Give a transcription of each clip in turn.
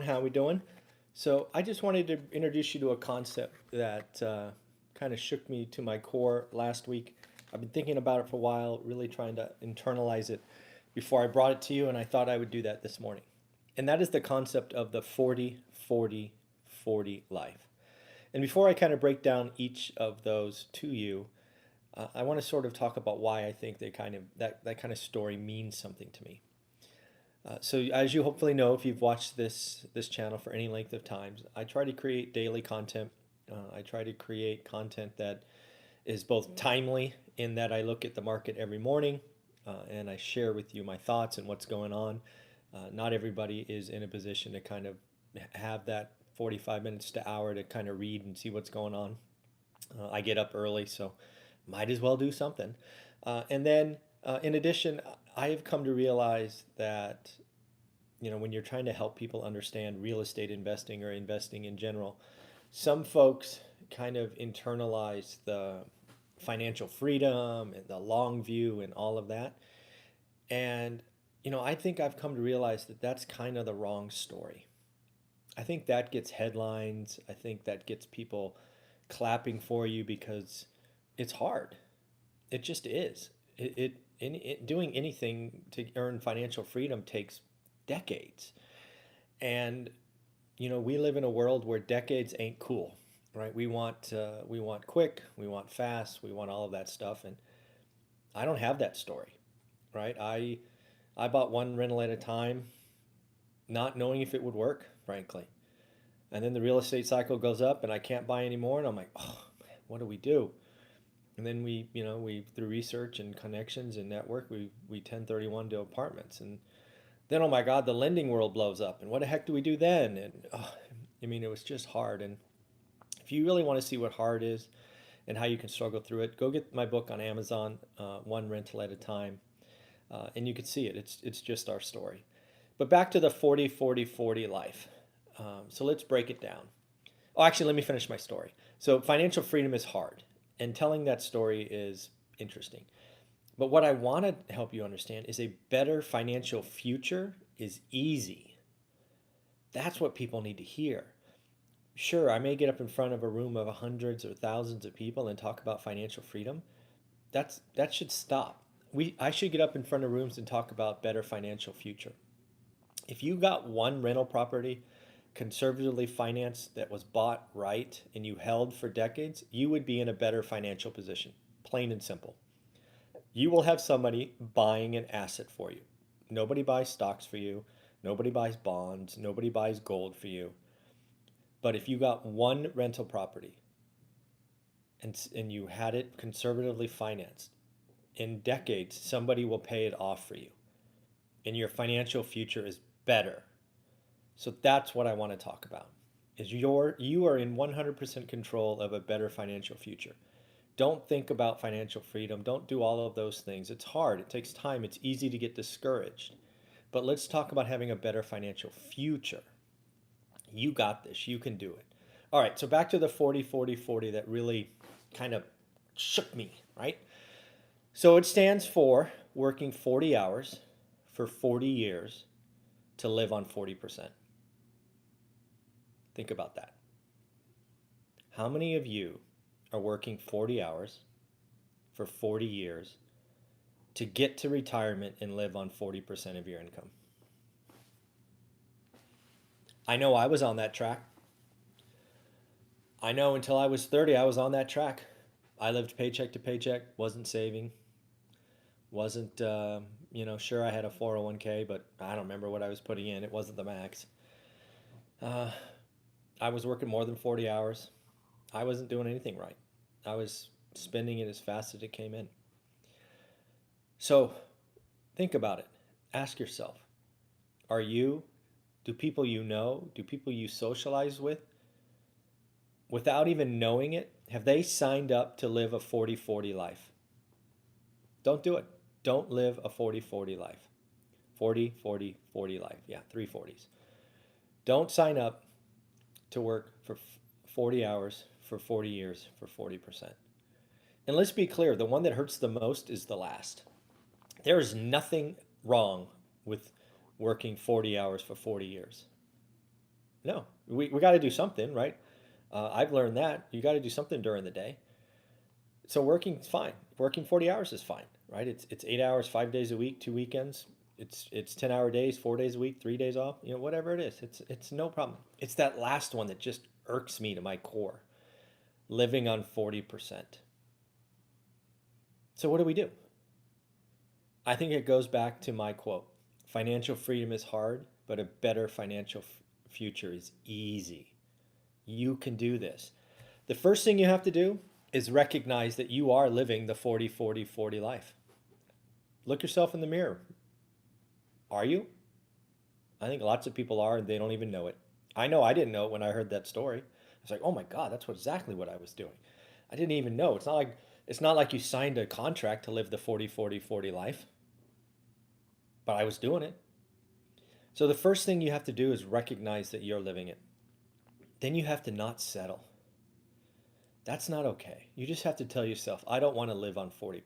How we doing? So I just wanted to introduce you to a concept that kind of shook me to my core last week. I've been thinking about it for a while, really trying to internalize it before I brought it to you, and I thought I would do that this morning. And that is the concept of the 40-40-40 life. And before I kind of break down each of those to you, I want to sort of talk about why I think that kind of story means something to me. So as you hopefully know, if you've watched this channel for any length of times, I try to create daily content. I try to create content that is both timely in that I look at the market every morning and I share with you my thoughts and what's going on. Not everybody is in a position to kind of have that 45 minutes to hour to kind of read and see what's going on. I get up early, so might as well do something. And then, in addition, I have come to realize that when you're trying to help people understand real estate investing or investing in general, some folks kind of internalize the financial freedom and the long view and all of that. And I think I've come to realize that that's kind of the wrong story. I think that gets headlines. I think that gets people clapping for you because it's hard. It just is. Doing anything to earn financial freedom takes decades. And we live in a world where decades ain't cool, right? We want quick, we want fast, we want all of that stuff, and I don't have that story, right? I bought one rental at a time, not knowing if it would work, frankly. And then the real estate cycle goes up and I can't buy anymore, and I'm like, oh man, what do we do? And then we through research and connections and network, we 1031 to apartments, and then oh my God, the lending world blows up, and what the heck do we do then? And it was just hard. And if you really want to see what hard is and how you can struggle through it, go get my book on Amazon, One Rental at a Time, and you can see it. It's just our story. But back to the 40-40-40 life. So let's break it down. Oh, actually, let me finish my story. So financial freedom is hard, and telling that story is interesting. But what I want to help you understand is a better financial future is easy. That's what people need to hear. Sure, I may get up in front of a room of hundreds or thousands of people and talk about financial freedom. That should stop. I should get up in front of rooms and talk about better financial future. If you got one rental property conservatively financed that was bought right and you held for decades, you would be in a better financial position. Plain and simple. You will have somebody buying an asset for you. Nobody buys stocks for you. Nobody buys bonds. Nobody buys gold for you. But if you got one rental property and you had it conservatively financed, in decades, somebody will pay it off for you. And your financial future is better. So that's what I want to talk about. You are in 100% control of a better financial future. Don't think about financial freedom. Don't do all of those things. It's hard. It takes time. It's easy to get discouraged. But let's talk about having a better financial future. You got this. You can do it. All right, so back to the 40-40-40 that really kind of shook me, right? So it stands for working 40 hours for 40 years to live on 40%. Think about that. How many of you are working 40 hours for 40 years to get to retirement and live on 40% of your income? I know I was on that track. I know until I was 30, I was on that track. I lived paycheck to paycheck, wasn't saving, wasn't, sure I had a 401k, but I don't remember what I was putting in. It wasn't the max. I was working more than 40 hours. I wasn't doing anything right. I was spending it as fast as it came in. So think about it. Ask yourself, do people you know, do people you socialize with, without even knowing it, have they signed up to live a 40-40 life? Don't do it. Don't live a 40-40 life. 40-40-40 life. Yeah, 3 40s. Don't sign up to work for 40 hours for 40 years for 40%. And let's be clear, the one that hurts the most is the last. There is nothing wrong with working 40 hours for 40 years. No, we got to do something, right? I've learned that you got to do something during the day. So working's fine. Working 40 hours is fine, right? It's 8 hours, 5 days a week, two weekends. It's 10-hour days, 4 days a week, 3 days off. Whatever it is, it's no problem. It's that last one that just irks me to my core. Living on 40%. So what do we do? I think it goes back to my quote: financial freedom is hard, but a better financial future is easy. You can do this. The first thing you have to do is recognize that you are living the 40-40-40 life. Look yourself in the mirror. Are you? I think lots of people are, and they don't even know it. I know I didn't know it when I heard that story. I was like, oh my God, that's exactly what I was doing. I didn't even know. It's not like you signed a contract to live the 40-40-40 life, but I was doing it. So the first thing you have to do is recognize that you're living it. Then you have to not settle. That's not okay. You just have to tell yourself, I don't want to live on 40%.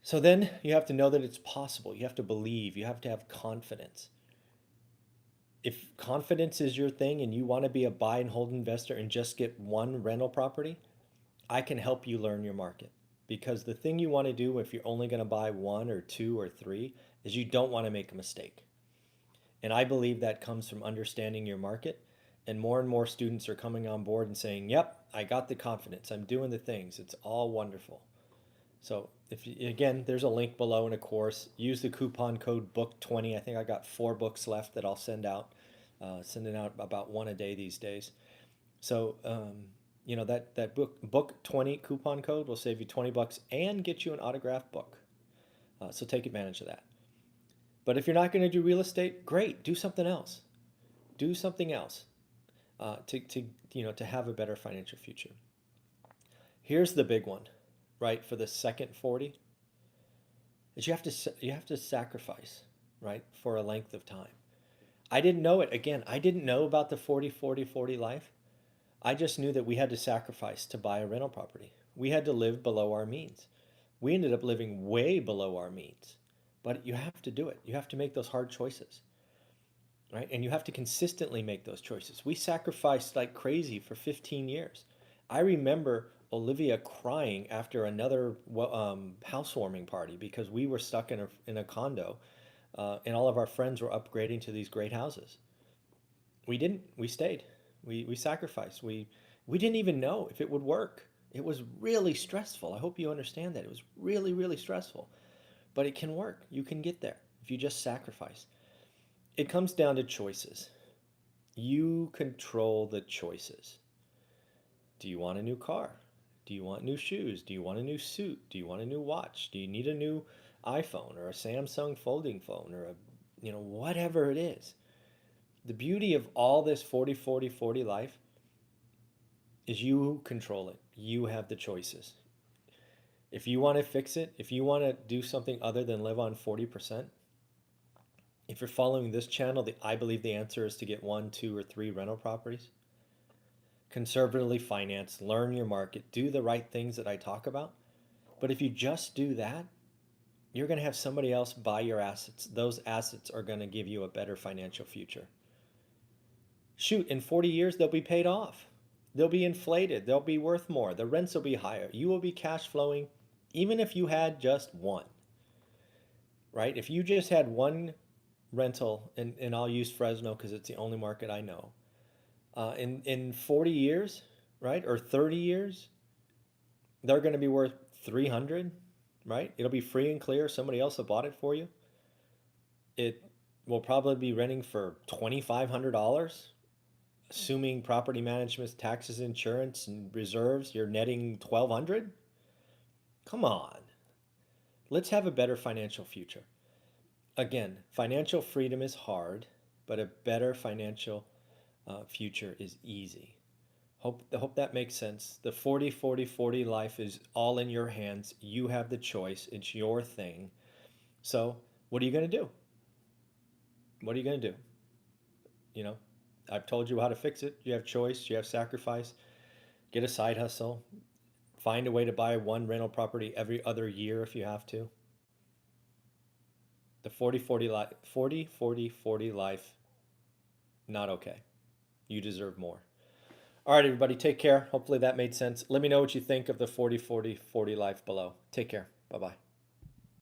So then you have to know that it's possible. You have to believe. You have to have confidence. If confidence is your thing and you want to be a buy and hold investor and just get one rental property, I can help you learn your market. Because the thing you want to do if you're only going to buy one or two or three is you don't want to make a mistake. And I believe that comes from understanding your market. And more students are coming on board and saying, yep, I got the confidence. I'm doing the things. It's all wonderful. So if you, again, there's a link below in a course. Use the coupon code book20. I think I got 4 books left that I'll send out. Sending out about one a day these days. So that book 20 coupon code will save you $20 and get you an autographed book. So take advantage of that. But if you're not going to do real estate, great. Do something else. Do something else to have a better financial future. Here's the big one, right? For the second 40, is you have to sacrifice, right, for a length of time. I didn't know it. Again, I didn't know about the 40-40-40 life. I just knew that we had to sacrifice to buy a rental property. We had to live below our means. We ended up living way below our means. But you have to do it. You have to make those hard choices, right? And you have to consistently make those choices. We sacrificed like crazy for 15 years. I remember Olivia crying after another housewarming party because we were stuck in a condo, and all of our friends were upgrading to these great houses. We didn't. We stayed. We sacrificed. We didn't even know if it would work. It was really stressful. I hope you understand that. It was really, really stressful. But it can work. You can get there if you just sacrifice. It comes down to choices. You control the choices. Do you want a new car? Do you want new shoes? Do you want a new suit? Do you want a new watch? Do you need a new iPhone or a Samsung folding phone or whatever it is? The beauty of all this 40-40-40 life is you control it. You have the choices. If you want to fix it, if you want to do something other than live on 40%, if you're following this channel, I believe the answer is to get 1, 2, or 3 rental properties. Conservatively finance, learn your market, do the right things that I talk about. But if you just do that, you're going to have somebody else buy your assets. Those assets are going to give you a better financial future. Shoot, in 40 years, they'll be paid off. They'll be inflated. They'll be worth more. The rents will be higher. You will be cash flowing even if you had just one, right? If you just had one rental, and I'll use Fresno because it's the only market I know, in 40 years, right, or 30 years, they're going to be worth 300, right? It'll be free and clear. Somebody else will bought it for you. It will probably be renting for $2,500. Assuming property management, taxes, insurance, and reserves, you're netting 1,200. Come on. Let's have a better financial future. Again, financial freedom is hard, but a better financial future is easy. Hope that makes sense. The 40-40-40 life is all in your hands. You have the choice. It's your thing. So what are you going to do? What are you going to do? I've told you how to fix it. You have choice. You have sacrifice. Get a side hustle. Find a way to buy one rental property every other year if you have to. The 40-40-40 life Not okay. You deserve more. All right, everybody, take care. Hopefully that made sense. Let me know what you think of the 40-40-40 life below. Take care. Bye-bye.